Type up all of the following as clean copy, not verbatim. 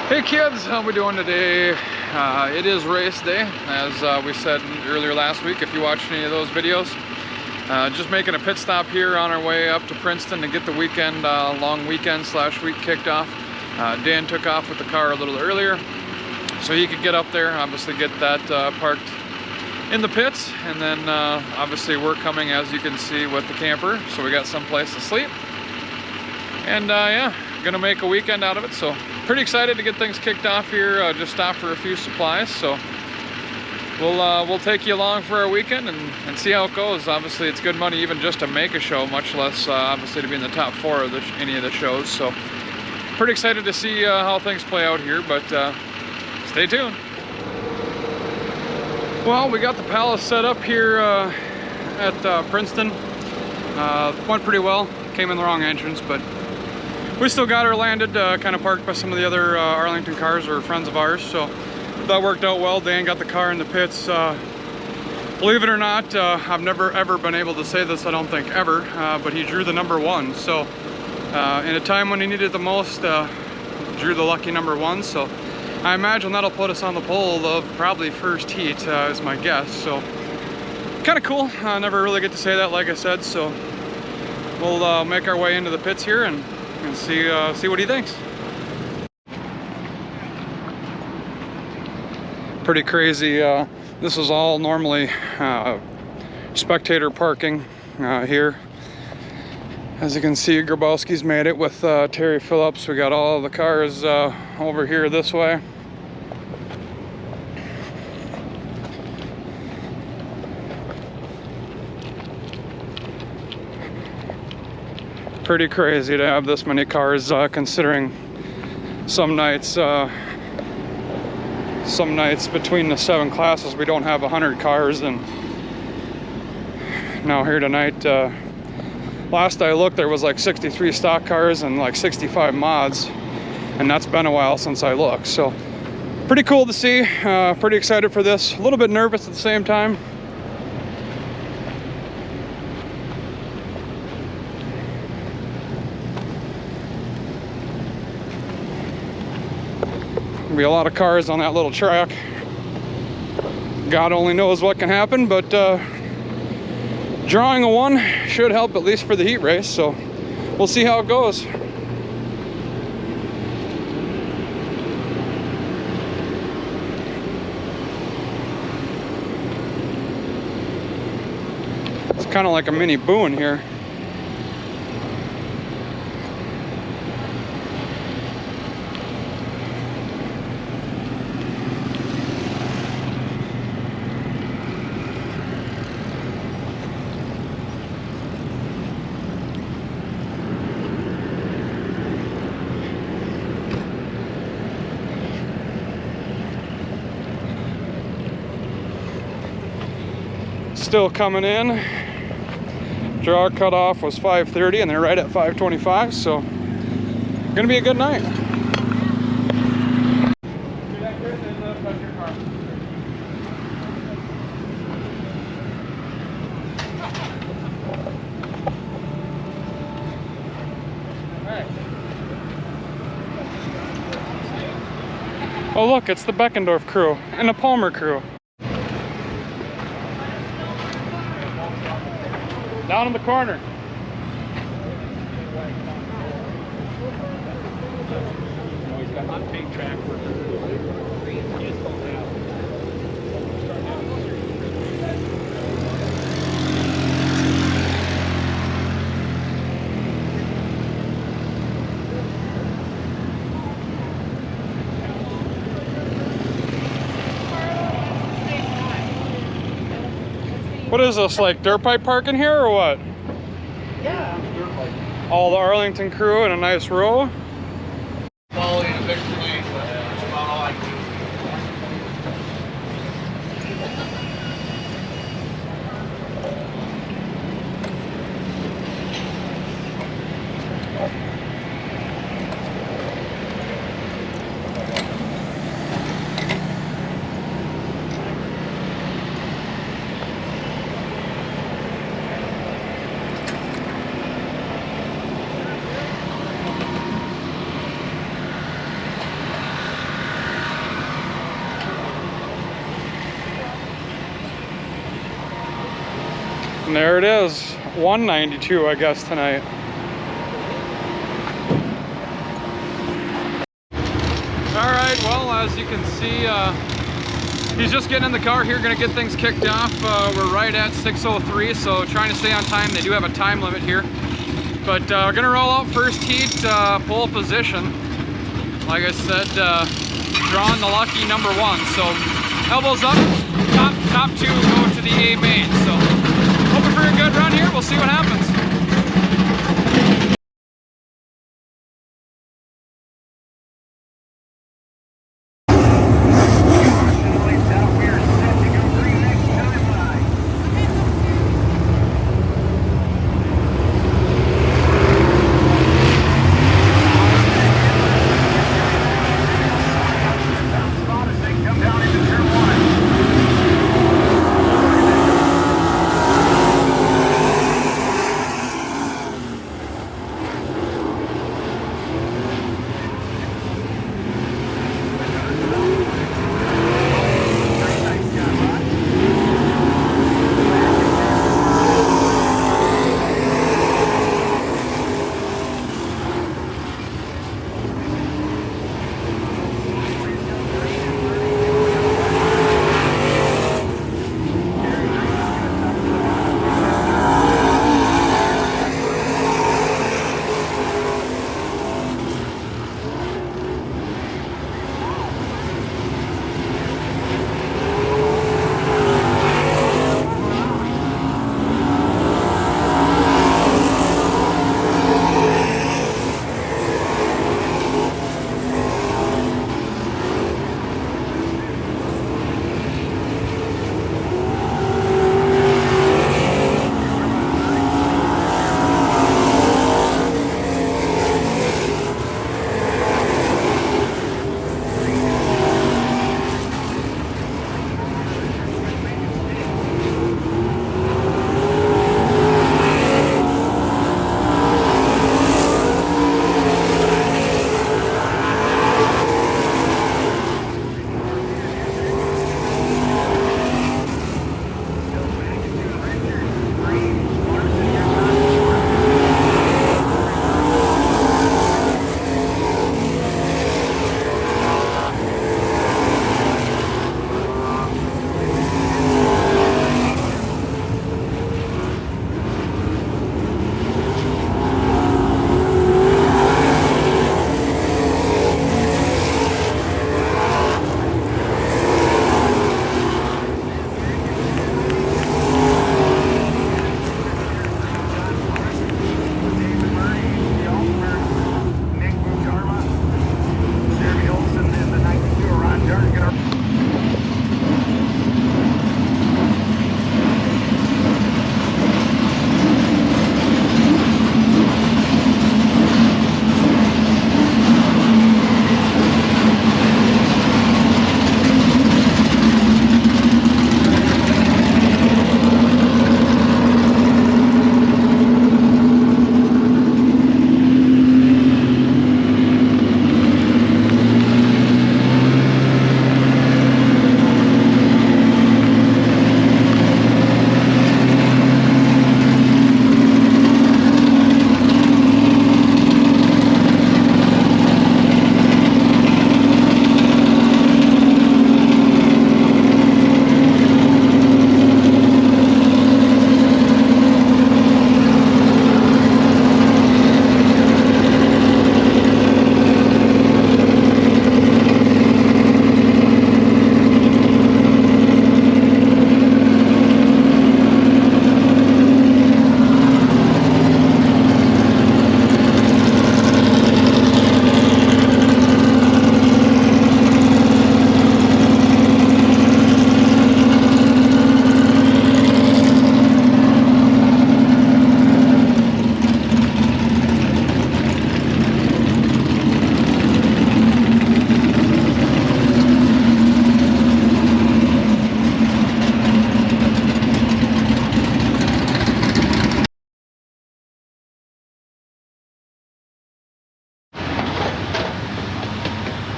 Hey kids, how we doing today? It is race day, as we said earlier last week, if you watched any of those videos. Just making a pit stop here on our way up to Princeton to get the weekend, long weekend / week kicked off. Dan took off with the car a little earlier, so he could get up there, obviously get that parked in the pits, and then obviously we're coming, as you can see, with the camper, so we got some place to sleep. And yeah, gonna make a weekend out of it, so pretty excited to get things kicked off here. Just stop for a few supplies, so we'll take you along for our weekend and see how it goes. Obviously it's good money even just to make a show, much less obviously to be in the top 4 of any of the shows, so pretty excited to see how things play out here, but stay tuned. Well, we got the palace set up here at Princeton. Went pretty well, came in the wrong entrance, but we still got her landed, kind of parked by some of the other Arlington cars or friends of ours, so that worked out well. Dan got the car in the pits. Believe it or not, I've never ever been able to say this, I don't think ever, but he drew the number 1. So in a time when he needed the most, drew the lucky number 1. So I imagine that'll put us on the pole of probably first heat, is my guess. So kind of cool. I never really get to say that, like I said. So we'll make our way into the pits here and see what he thinks. Pretty crazy. This is all normally spectator parking here. As you can see, Grabowski's made it with Terry Phillips. We got all the cars over here this way. Pretty crazy to have this many cars, considering some nights between the 7 classes we don't have 100 cars, and now here tonight, last I looked there was like 63 stock cars and like 65 mods, and that's been a while since I looked. So pretty cool to see, pretty excited for this, a little bit nervous at the same time. Be a lot of cars on that little track. God only knows what can happen, but drawing a 1 should help, at least for the heat race, so we'll see how it goes. It's kind of like a mini Boone here. Still coming in. Draw cutoff was 5:30 and they're right at 5:25, so gonna be a good night. Oh look, it's the Beckendorf crew and the Palmer crew. Down in the corner. What is this, like dirt pipe parking here or what? Yeah, dirt pipe. All the Arlington crew in a nice row. Quality and a big place, but that's about all I can do. And there it is, 192, I guess, tonight. All right, well, as you can see, he's just getting in the car here, gonna get things kicked off. We're right at 6:03, so trying to stay on time. They do have a time limit here. But gonna roll out first heat, pole position. Like I said, drawing the lucky number 1. So elbows up, top 2 go to the A main. So hoping for a good run here. We'll see what happens.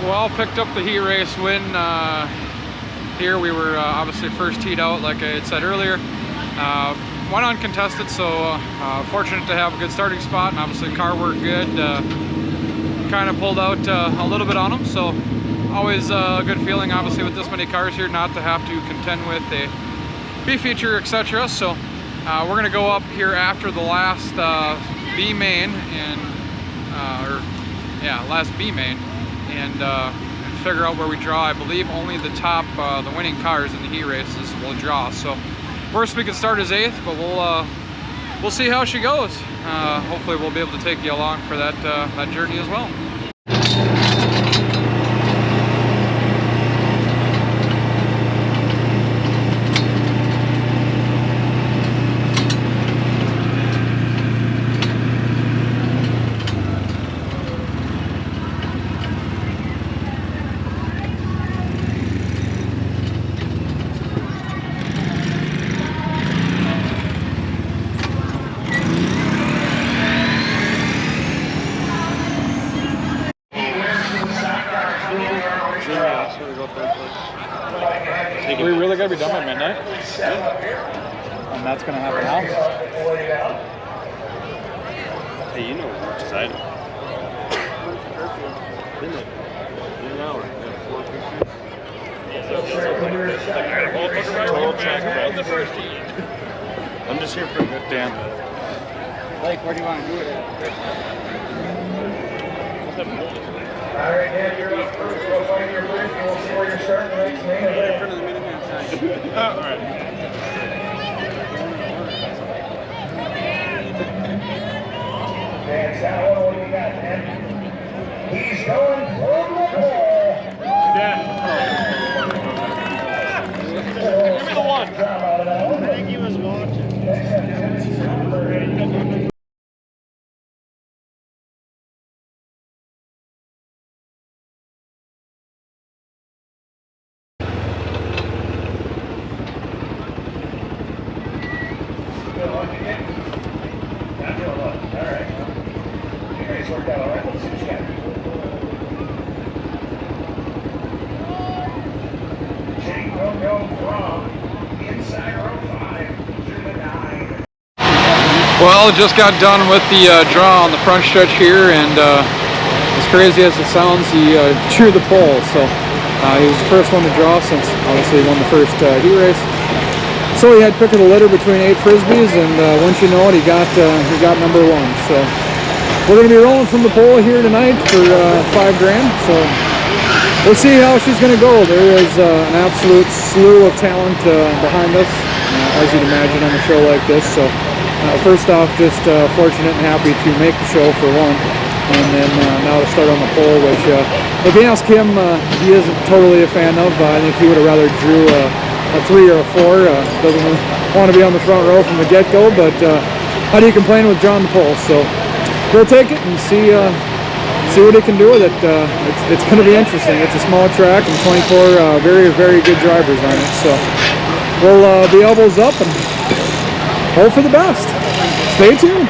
Well, picked up the heat race win here. We were obviously first heat out, like I had said earlier. went uncontested, so fortunate to have a good starting spot, and obviously car worked good. Kind of pulled out a little bit on them, so always a good feeling, obviously, with this many cars here, not to have to contend with a B feature, etc. So we're gonna go up here after the last B main, and last B main, and figure out where we draw. I believe only the top, the winning cars in the heat races will draw. So worst we could start is 8th, but we'll see how she goes. Hopefully we'll be able to take you along for that that journey as well. We really gotta be done by midnight? And that's gonna happen now? Hey, you know we're excited. Isn't it? In an hour. I'm just here for a good Dan. Blake, where do you want to do it at? Alright, Dan, you're up first. Go find your bridge and we'll see where you're starting next. Right in front of the Minuteman sign. Alright. Dan Sallow, what do you got, man? He's going for the ball. Dan. Give me the one. I think he was watching. Well, just got done with the draw on the front stretch here, and as crazy as it sounds, he drew the pole. So he was the first one to draw since obviously he won the first heat race. So he had pick of the litter between 8 frisbees, and once you know it, he got number 1. So we're going to be rolling from the pole here tonight for $5 grand. So we'll see how she's going to go. There is an absolute slew of talent behind us, as you'd imagine on a show like this. So first off, just fortunate and happy to make the show for one, and then now to start on the pole, which if you ask him, he isn't totally a fan of. I think he would have rather drew a 3 or a 4. Doesn't want to be on the front row from the get-go, but how do you complain with drawing the pole? So we'll take it and see what he can do with it. It's going to be interesting. It's a small track and 24 very, very good drivers on it. So we'll be elbows up and hope for the best. Stay tuned.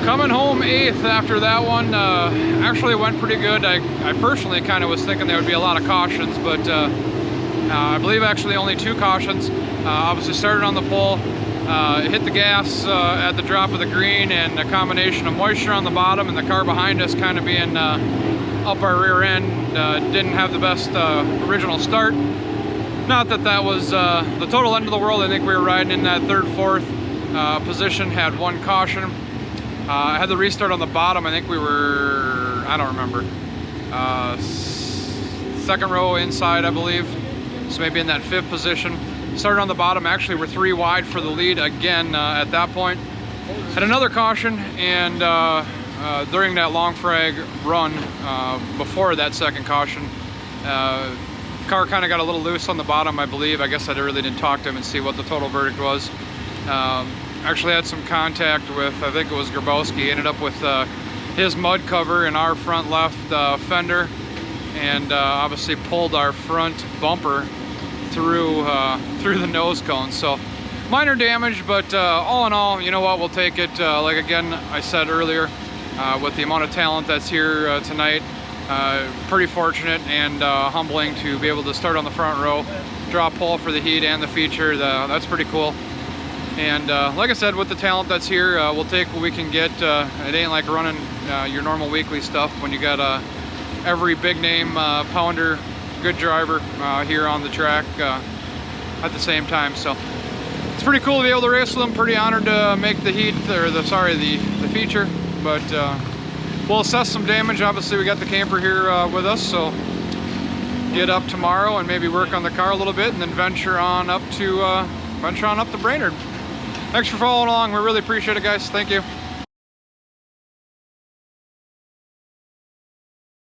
Coming home 8th after that one. Actually went pretty good. I personally kind of was thinking there would be a lot of cautions, but I believe actually only 2 cautions. Obviously started on the pole, hit the gas at the drop of the green, and a combination of moisture on the bottom and the car behind us kind of being up our rear end didn't have the best original start. Not that that was the total end of the world. I think we were riding in that 3rd, 4th position, had 1 caution. I had the restart on the bottom. I think we were, I don't remember, 2nd row inside, I believe. So maybe in that 5th position. Started on the bottom. Actually, we're 3 wide for the lead again at that point. Had another caution, and during that long frag run before that 2nd caution, car kind of got a little loose on the bottom, I believe. I guess I really didn't talk to him and see what the total verdict was. Actually had some contact with, I think it was Grabowski. Ended up with his mud cover in our front left fender, and obviously pulled our front bumper through the nose cone. So minor damage, but all in all, you know what, we'll take it. Like again, I said earlier, with the amount of talent that's here tonight, pretty fortunate and humbling to be able to start on the front row, draw pole for the heat and the feature. That's pretty cool. And like I said, with the talent that's here, we'll take what we can get. It ain't like running your normal weekly stuff when you got every big name pounder, good driver here on the track at the same time. So it's pretty cool to be able to race with them. Pretty honored to make the heat, or the feature. But we'll assess some damage. Obviously, we got the camper here with us, so get up tomorrow and maybe work on the car a little bit, and then venture on up to Brainerd. Thanks for following along. We really appreciate it, guys. Thank you.